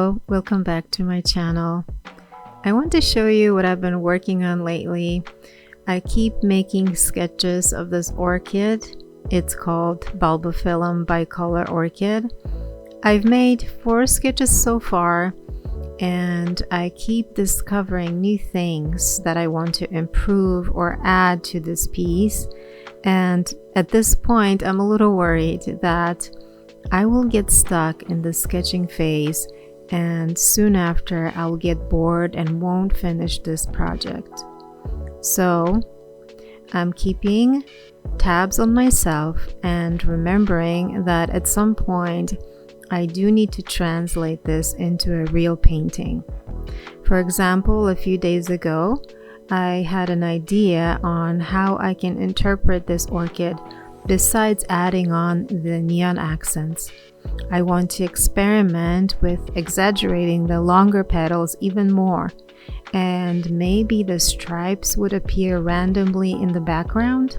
Hello, welcome back to my channel. I want to show you what I've been working on lately. I keep making sketches of this orchid. It's called Bulbophyllum bicolor orchid. I've made 4 sketches so far, and I keep discovering new things that I want to improve or add to this piece. And at this point, I'm a little worried that I will get stuck in the sketching phase, and soon after I'll get bored and won't finish this project. So I'm keeping tabs on myself and remembering that at some point I do need to translate this into a real painting. For example, a few days ago I had an idea on how I can interpret this orchid besides adding on the neon accents. I want to experiment with exaggerating the longer petals even more, and maybe the stripes would appear randomly in the background.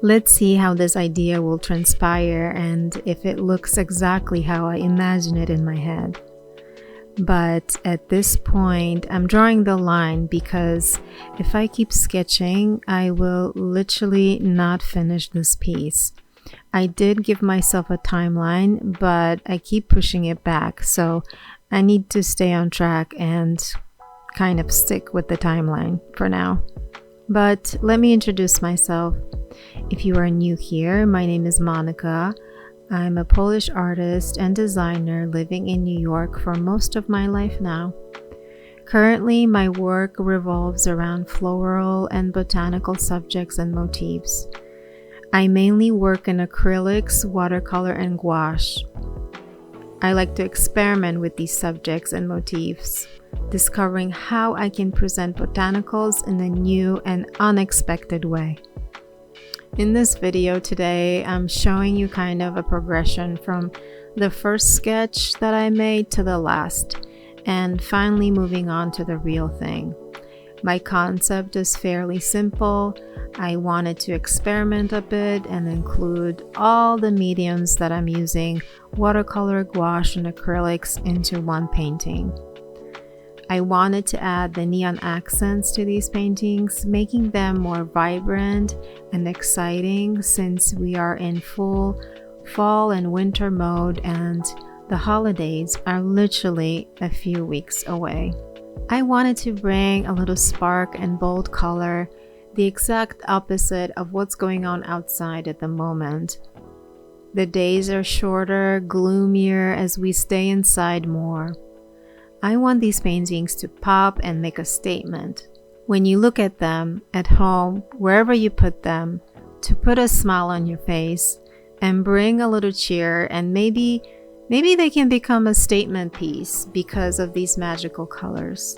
Let's see how this idea will transpire and if it looks exactly how I imagine it in my head. But at this point, I'm drawing the line because if I keep sketching, I will literally not finish this piece. I did give myself a timeline, but I keep pushing it back, so I need to stay on track and kind of stick with the timeline for now. But let me introduce myself. If you are new here, my name is Monica. I'm a Polish artist and designer living in New York for most of my life now. Currently, my work revolves around floral and botanical subjects and motifs. I mainly work in acrylics, watercolor, and gouache. I like to experiment with these subjects and motifs, discovering how I can present botanicals in a new and unexpected way. In this video today, I'm showing you kind of a progression from the first sketch that I made to the last, and finally moving on to the real thing. My concept is fairly simple. I wanted to experiment a bit and include all the mediums that I'm using, watercolor, gouache, and acrylics, into one painting. I wanted to add the neon accents to these paintings, making them more vibrant and exciting since we are in full fall and winter mode and the holidays are literally a few weeks away. I wanted to bring a little spark and bold color, the exact opposite of what's going on outside at the moment. The days are shorter, gloomier as we stay inside more. I want these paintings to pop and make a statement. When you look at them, at home, wherever you put them, to put a smile on your face and bring a little cheer, and maybe they can become a statement piece because of these magical colors.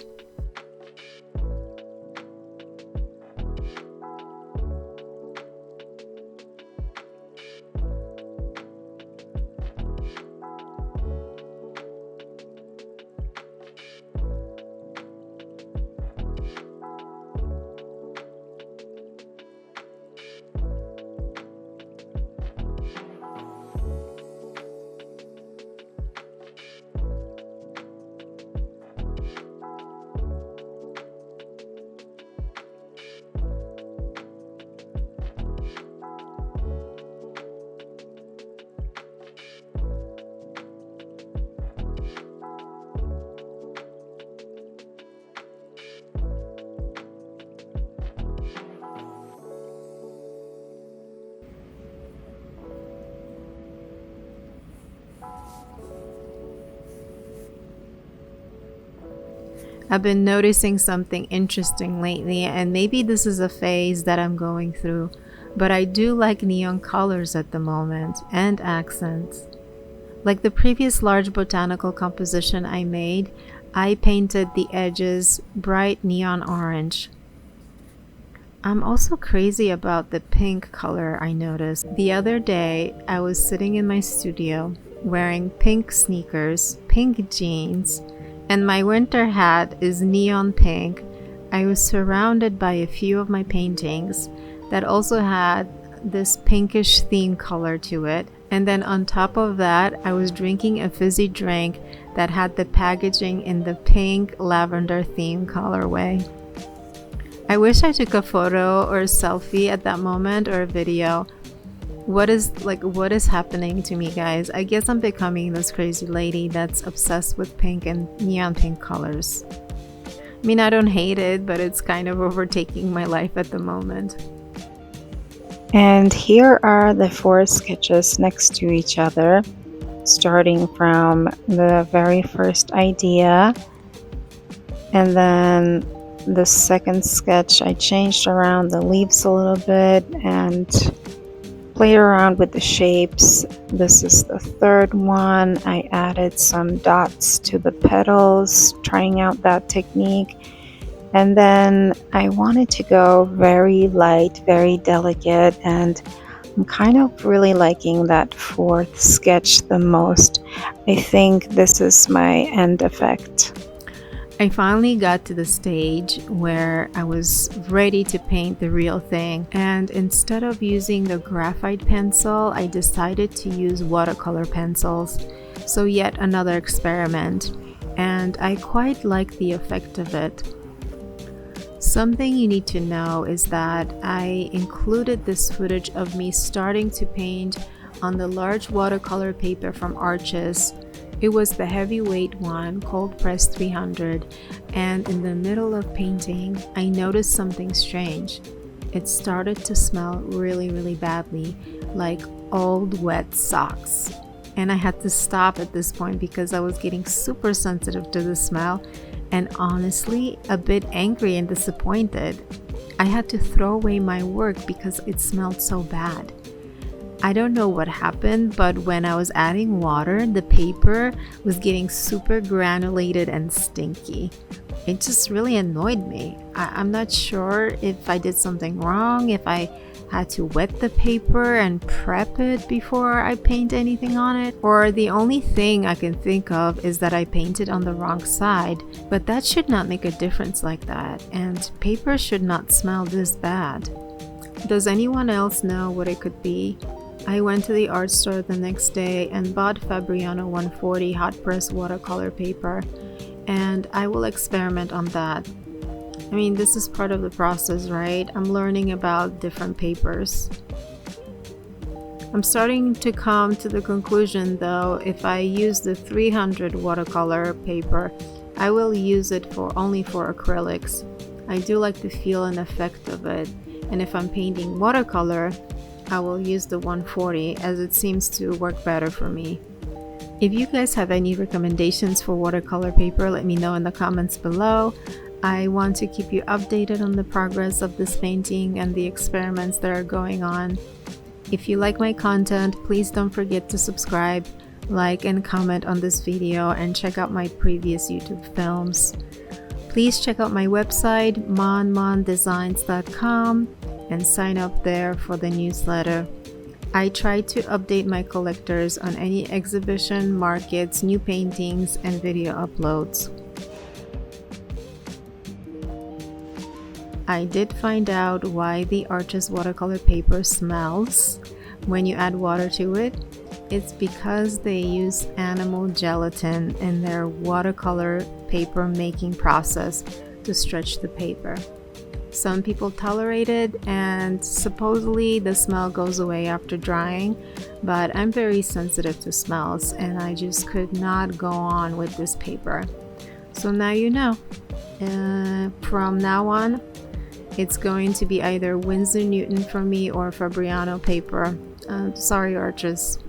I've been noticing something interesting lately, and maybe this is a phase that I'm going through, but I do like neon colors at the moment and accents. Like the previous large botanical composition I made, I painted the edges bright neon orange. I'm also crazy about the pink color I noticed. The other day, I was sitting in my studio wearing pink sneakers, pink jeans, and my winter hat is neon pink. I was surrounded by a few of my paintings that also had this pinkish theme color to it, And then on top of that, I was drinking a fizzy drink that had the packaging in the pink lavender theme colorway. I wish I took a photo or a selfie at that moment, or a video. What is happening to me, guys? I guess I'm becoming this crazy lady that's obsessed with pink and neon pink colors. I mean, I don't hate it, but it's kind of overtaking my life at the moment. And here are the 4 sketches next to each other, starting from the very first idea. And then the second sketch, I changed around the leaves a little bit and played around with the shapes. This is the third one. I added some dots to the petals, trying out that technique. And then I wanted to go very light, very delicate, and I'm kind of really liking that 4th sketch the most. I think this is my end effect. I finally got to the stage where I was ready to paint the real thing, and instead of using the graphite pencil, I decided to use watercolor pencils. So yet another experiment, and I quite like the effect of it. Something you need to know is that I included this footage of me starting to paint on the large watercolor paper from Orchids. It was the heavyweight one, cold press 300, and in the middle of painting, I noticed something strange. It started to smell really badly, like old wet socks. And I had to stop at this point because I was getting super sensitive to the smell, and honestly, a bit angry and disappointed. I had to throw away my work because it smelled so bad. I don't know what happened, but when I was adding water, the paper was getting super granulated and stinky. It just really annoyed me. I'm not sure if I did something wrong, if I had to wet the paper and prep it before I paint anything on it, or the only thing I can think of is that I painted on the wrong side, but that should not make a difference like that, and paper should not smell this bad. Does anyone else know what it could be? I went to the art store the next day and bought Fabriano 140 hot press watercolor paper, and I will experiment on that. I mean, this is part of the process, right? I'm learning about different papers. I'm starting to come to the conclusion though, if I use the 300 watercolor paper, I will use it only for acrylics. I do like the feel and effect of it, and if I'm painting watercolor, I will use the 140 as it seems to work better for me. If you guys have any recommendations for watercolor paper, let me know in the comments below. I want to keep you updated on the progress of this painting and the experiments that are going on. If you like my content, please don't forget to subscribe, like, and comment on this video, and check out my previous YouTube films. Please check out my website, monmondesigns.com, and sign up there for the newsletter. I try to update my collectors on any exhibition, markets, new paintings, and video uploads. I did find out why the Orchids watercolor paper smells when you add water to it. It's because they use animal gelatin in their watercolor paper making process to stretch the paper. Some people tolerate it, and supposedly the smell goes away after drying, but I'm very sensitive to smells and I just could not go on with this paper. So now you know. From now on, it's going to be either Winsor Newton for me or Fabriano paper. Sorry, Orchids.